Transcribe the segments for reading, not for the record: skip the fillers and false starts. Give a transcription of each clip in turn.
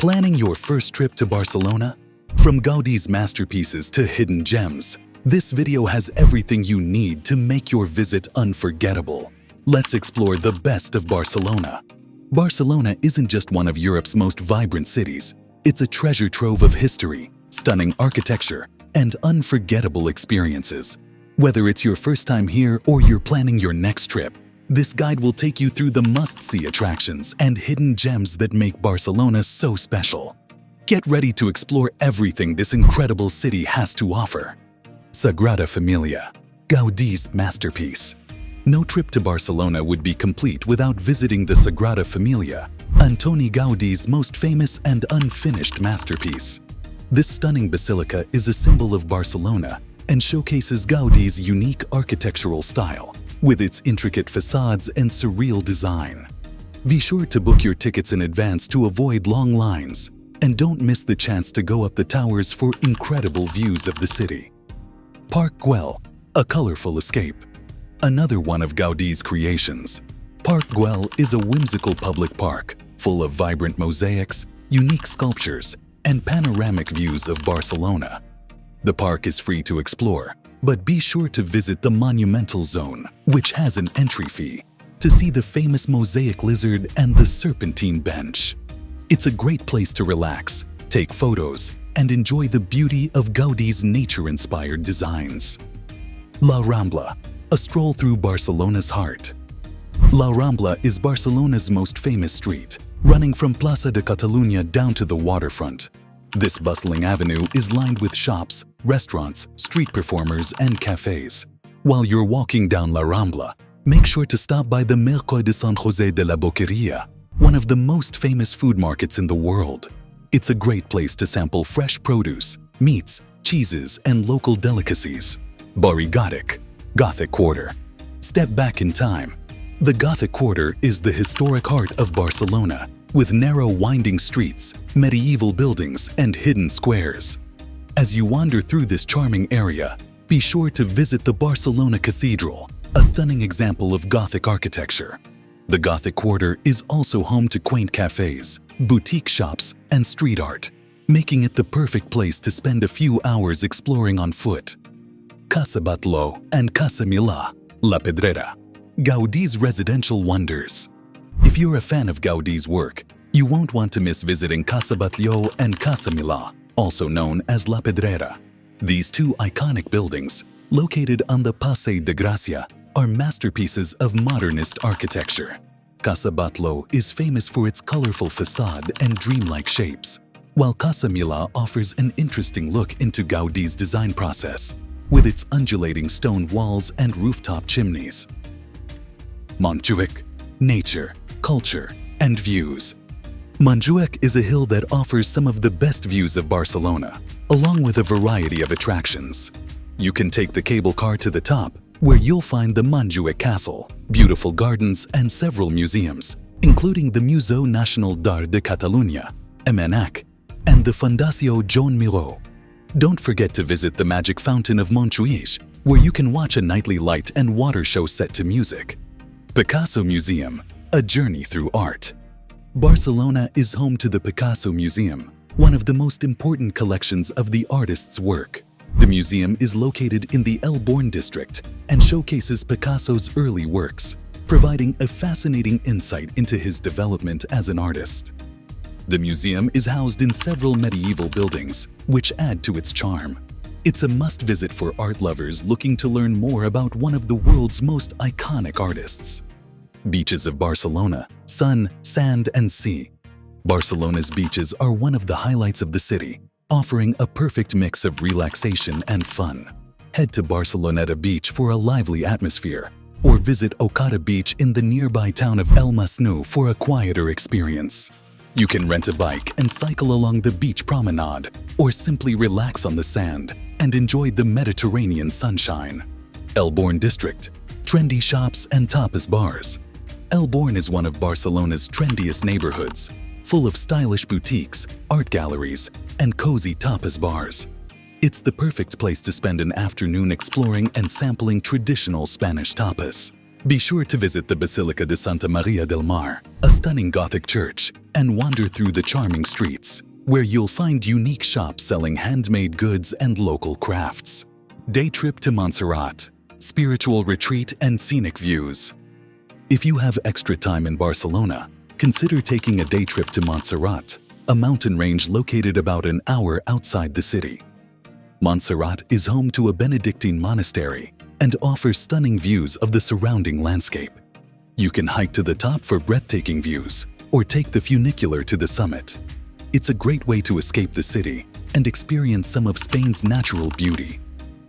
Planning your first trip to Barcelona? From Gaudí's masterpieces to hidden gems, this video has everything you need to make your visit unforgettable. Let's explore the best of Barcelona. Barcelona isn't just one of Europe's most vibrant cities. It's a treasure trove of history, stunning architecture, and unforgettable experiences. Whether it's your first time here or you're planning your next trip, this guide will take you through the must-see attractions and hidden gems that make Barcelona so special. Get ready to explore everything this incredible city has to offer. Sagrada Familia, Gaudí's masterpiece. No trip to Barcelona would be complete without visiting the Sagrada Familia, Antoni Gaudí's most famous and unfinished masterpiece. This stunning basilica is a symbol of Barcelona and showcases Gaudí's unique architectural style, with its intricate facades and surreal design. Be sure to book your tickets in advance to avoid long lines, and don't miss the chance to go up the towers for incredible views of the city. Park Güell, a colorful escape. Another one of Gaudí's creations. Park Güell is a whimsical public park full of vibrant mosaics, unique sculptures, and panoramic views of Barcelona. The park is free to explore, but be sure to visit the Monumental Zone, which has an entry fee, to see the famous mosaic lizard and the serpentine bench. It's a great place to relax, take photos, and enjoy the beauty of Gaudí's nature-inspired designs. La Rambla, a stroll through Barcelona's heart. La Rambla is Barcelona's most famous street, running from Plaça de Catalunya down to the waterfront. This bustling avenue is lined with shops, restaurants, street performers, and cafes. While you're walking down La Rambla, make sure to stop by the Mercado de San José de la Boqueria, one of the most famous food markets in the world. It's a great place to sample fresh produce, meats, cheeses, and local delicacies. Barri Gòtic, Gothic Quarter. Step back in time. The Gothic Quarter is the historic heart of Barcelona, with narrow winding streets, medieval buildings, and hidden squares. As you wander through this charming area, be sure to visit the Barcelona Cathedral, a stunning example of Gothic architecture. The Gothic Quarter is also home to quaint cafes, boutique shops, and street art, making it the perfect place to spend a few hours exploring on foot. Casa Batlló and Casa Milà, La Pedrera, Gaudí's residential wonders. If you're a fan of Gaudí's work, you won't want to miss visiting Casa Batlló and Casa Milà, also known as La Pedrera. These two iconic buildings, located on the Passeig de Gràcia, are masterpieces of modernist architecture. Casa Batlló is famous for its colorful facade and dreamlike shapes, while Casa Milà offers an interesting look into Gaudí's design process, with its undulating stone walls and rooftop chimneys. Montjuïc, nature, culture, and views. Montjuïc is a hill that offers some of the best views of Barcelona, along with a variety of attractions. You can take the cable car to the top, where you'll find the Montjuïc Castle, beautiful gardens, and several museums, including the Museu Nacional d'Art de Catalunya, MNAC, and the Fundació Joan Miró. Don't forget to visit the Magic Fountain of Montjuïc, where you can watch a nightly light and water show set to music. Picasso Museum, a journey through art. Barcelona is home to the Picasso Museum, one of the most important collections of the artist's work. The museum is located in the El Born district and showcases Picasso's early works, providing a fascinating insight into his development as an artist. The museum is housed in several medieval buildings, which add to its charm. It's a must-visit for art lovers looking to learn more about one of the world's most iconic artists. Beaches of Barcelona, sun, sand, and sea. Barcelona's beaches are one of the highlights of the city, offering a perfect mix of relaxation and fun. Head to Barceloneta Beach for a lively atmosphere, or visit Ocata Beach in the nearby town of El Masnou for a quieter experience. You can rent a bike and cycle along the beach promenade, or simply relax on the sand and enjoy the Mediterranean sunshine. El Born district, trendy shops and tapas bars. El Born is one of Barcelona's trendiest neighborhoods, full of stylish boutiques, art galleries, and cozy tapas bars. It's the perfect place to spend an afternoon exploring and sampling traditional Spanish tapas. Be sure to visit the Basilica de Santa Maria del Mar, a stunning Gothic church, and wander through the charming streets, where you'll find unique shops selling handmade goods and local crafts. Day trip to Montserrat, spiritual retreat and scenic views. If you have extra time in Barcelona, consider taking a day trip to Montserrat, a mountain range located about an hour outside the city. Montserrat is home to a Benedictine monastery and offers stunning views of the surrounding landscape. You can hike to the top for breathtaking views or take the funicular to the summit. It's a great way to escape the city and experience some of Spain's natural beauty.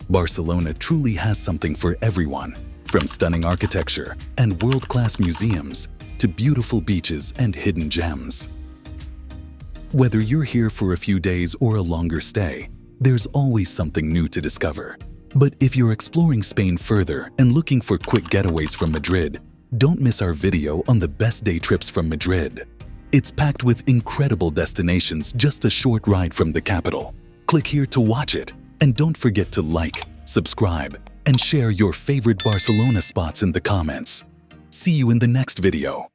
Barcelona truly has something for everyone, from stunning architecture and world-class museums to beautiful beaches and hidden gems. Whether you're here for a few days or a longer stay, there's always something new to discover. But if you're exploring Spain further and looking for quick getaways from Madrid, don't miss our video on the best day trips from Madrid. It's packed with incredible destinations just a short ride from the capital. Click here to watch it, and don't forget to like, subscribe, and share your favorite Barcelona spots in the comments. See you in the next video.